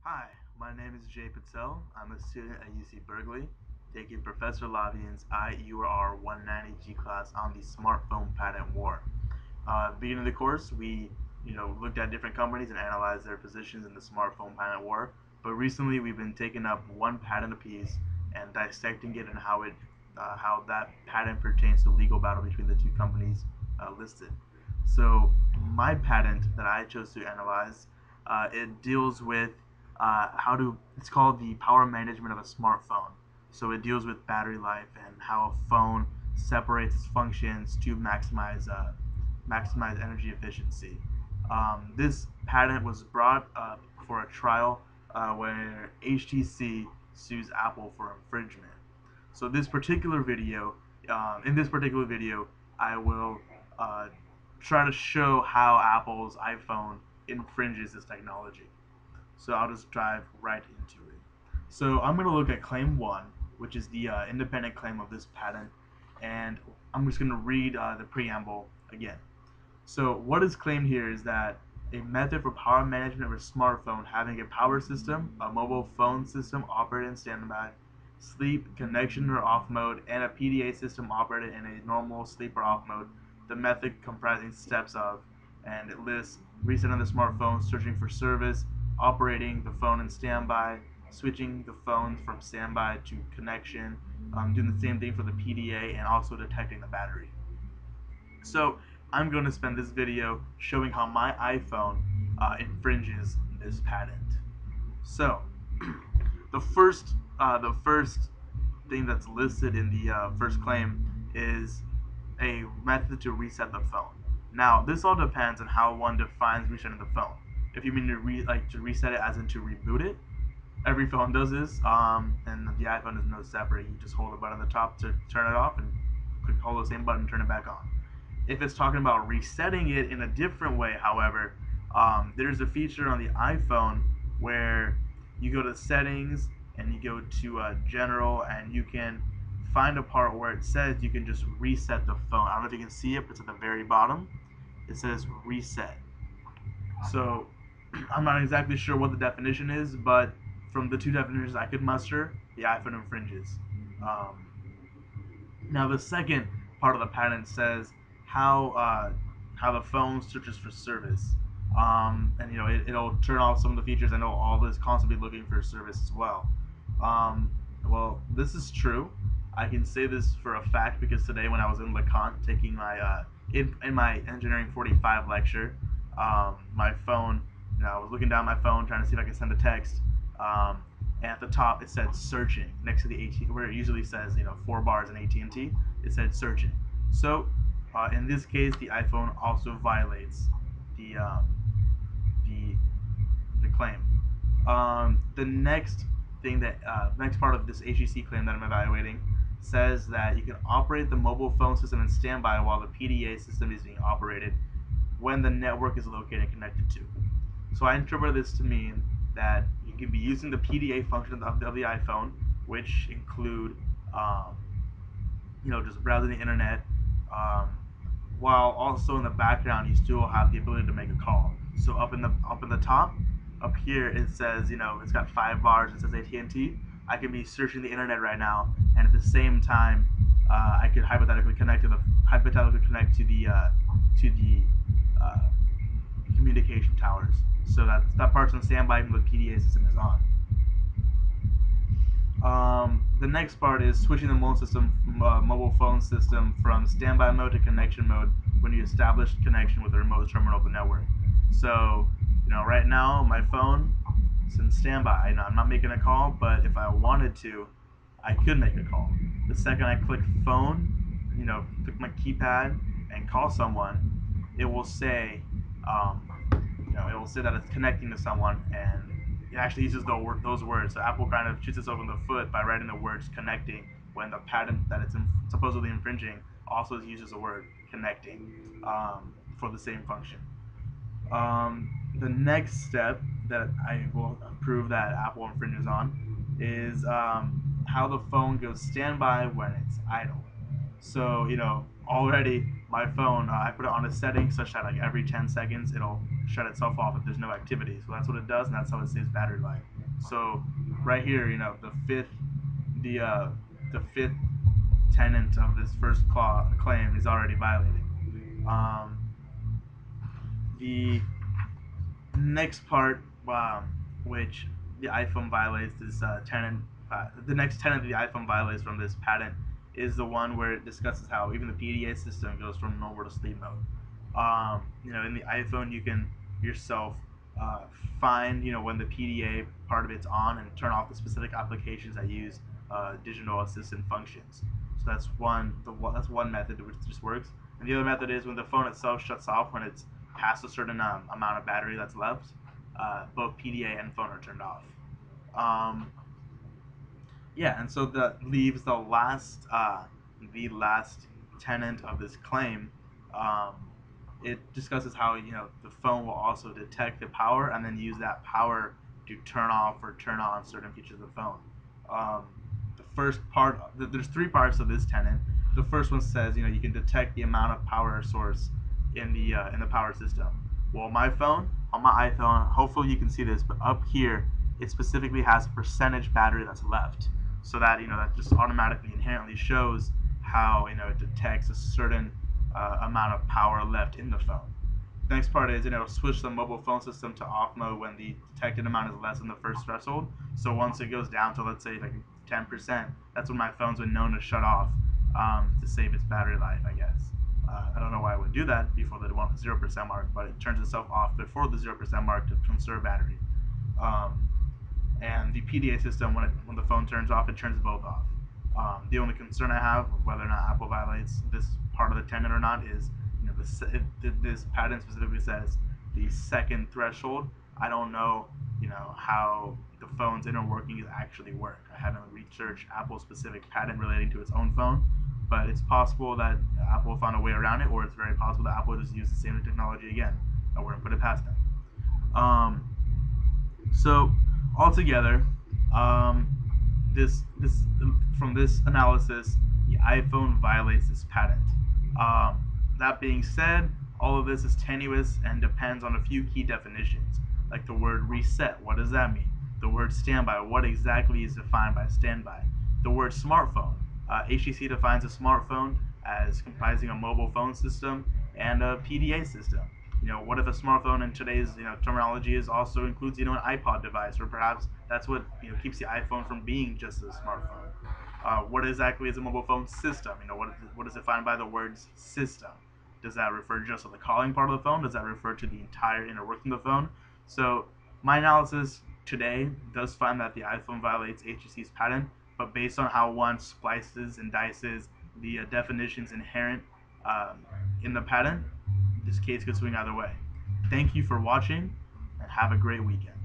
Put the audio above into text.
Hi, my name is Jay Patel. I'm a student at UC Berkeley, taking Professor Lavian's IEOR 190G class on the smartphone patent war. At the beginning of the course, we looked at different companies and analyzed their positions in the smartphone patent war. But recently, we've been taking up one patent apiece and dissecting it and how that patent pertains to the legal battle between the two companies listed. So my patent that I chose to analyze, it deals with it's called the power management of a smartphone. So it deals with battery life and how a phone separates its functions to maximize energy efficiency. This patent was brought up for a trial where HTC sues Apple for infringement. So in this particular video, I will uh, try to show how Apple's iPhone infringes this technology. So I'll just dive right into it. So I'm going to look at claim 1, which is the independent claim of this patent, and I'm just going to read the preamble again. So what is claimed here is that a method for power management of a smartphone having a power system, a mobile phone system operated in standby, sleep, connection or off mode, and a PDA system operated in a normal sleep or off mode. The method comprising steps of, and it lists resetting the smartphone, searching for service, operating the phone in standby, switching the phone from standby to connection, doing the same thing for the PDA, and also detecting the battery. So I'm going to spend this video showing how my iPhone infringes this patent. So the first thing that's listed in the first claim is a method to reset the phone. Now this all depends on how one defines resetting the phone. If you mean to reset it as in to reboot it, every phone does this, and the iPhone is no separate. You just hold the button on the top to turn it off, and hold the same button to turn it back on. If it's talking about resetting it in a different way, however, there's a feature on the iPhone where you go to settings and you go to general, and you can find a part where it says you can just reset the phone. I don't know if you can see it, but it's at the very bottom. It says reset. So I'm not exactly sure what the definition is, but from the two definitions I could muster, the iPhone infringes. Now the second part of the patent says how the phone searches for service, and it'll turn off some of the features. I know all is constantly looking for service as well. Well, this is true. I can say this for a fact because today when I was in LeConte taking my in my engineering 45 lecture, my phone, I was looking down my phone trying to see if I could send a text. And at the top it said searching next to the AT, where it usually says 4 bars in AT&T. It said searching. So in this case, the iPhone also violates the the claim. The next thing that next part of this HEC claim that I'm evaluating says that you can operate the mobile phone system in standby while the PDA system is being operated when the network is located and connected to. So I interpret this to mean that you can be using the PDA function of the iPhone, which include just browsing the internet, while also in the background you still have the ability to make a call. So up in the top, up here it says it's got 5 bars. It says AT&T. I can be searching the internet right now, and at the same time, I could hypothetically connect to the communication towers. So that part's on standby when the PDA system is on. The next part is switching the mobile phone system from standby mode to connection mode when you establish connection with the remote terminal of the network. So, right now my phone is in standby. I'm not making a call, but if I wanted to, I could make a call. The second I click phone, click my keypad and call someone, it will say, that it's connecting to someone, and it actually uses those words. So Apple kind of shoots itself in the foot by writing the words connecting when the patent that it's supposedly infringing also uses the word connecting for the same function. The next step that I will prove that Apple infringes on is how the phone goes standby when it's idle. So, already my phone, I put it on a setting such that like every 10 seconds it'll shut itself off if there's no activity. So that's what it does, and that's how it saves battery life. So right here, the fifth tenet of this first claim is already violated. The next part, which the iPhone violates, is tenet. The next tenet the iPhone violates from this patent is the one where it discusses how even the PDA system goes from normal to sleep mode. In the iPhone, you can yourself uh, find when the PDA part of it's on and turn off the specific applications that use digital assistant functions. So that's one method which just works. And the other method is when the phone itself shuts off when it's past a certain amount of battery that's left. Both PDA and phone are turned off. Um, yeah, and so that leaves the last tenet of this claim. Um, it discusses how the phone will also detect the power and then use that power to turn off or turn on certain features of the phone. Um, the first part, there's three parts of this tenet. The first one says you can detect the amount of power source in the power system. Well, on my iPhone, hopefully you can see this, but up here it specifically has a percentage battery that's left, so that that just automatically inherently shows how it detects a certain amount of power left in the phone. The next part is it'll switch the mobile phone system to off mode when the detected amount is less than the first threshold. So once it goes down to, let's say, like 10%, that's when my phone's been known to shut off to save its battery life, I guess. I don't know why it would do that before the 0% mark, but it turns itself off before the 0% mark to conserve battery. Um, and the PDA system, when the phone turns off, it turns both off. The only concern I have with whether or not Apple violates this part of the tenet or not is, this patent specifically says the second threshold. I don't know, how the phone's inner workings actually work. I haven't researched Apple's specific patent relating to its own phone, but it's possible that Apple found a way around it, or it's very possible that Apple just used the same technology again. I wouldn't put it past them. So altogether, um, this from this analysis, the iPhone violates this patent. Um, that being said, all of this is tenuous and depends on a few key definitions, like the word reset. What does that mean? The word standby. What exactly is defined by standby? The word smartphone. HTC defines a smartphone as comprising a mobile phone system and a PDA system. What if a smartphone in today's terminology is also includes an iPod device, or perhaps that's what keeps the iPhone from being just a smartphone. What exactly is a mobile phone system? What is defined by the words system? Does that refer just to the calling part of the phone? Does that refer to the entire inner working of the phone? So my analysis today does find that the iPhone violates HTC's patent, but based on how one splices and dices the definitions inherent um, in the patent, this case could swing either way. Thank you for watching, and have a great weekend.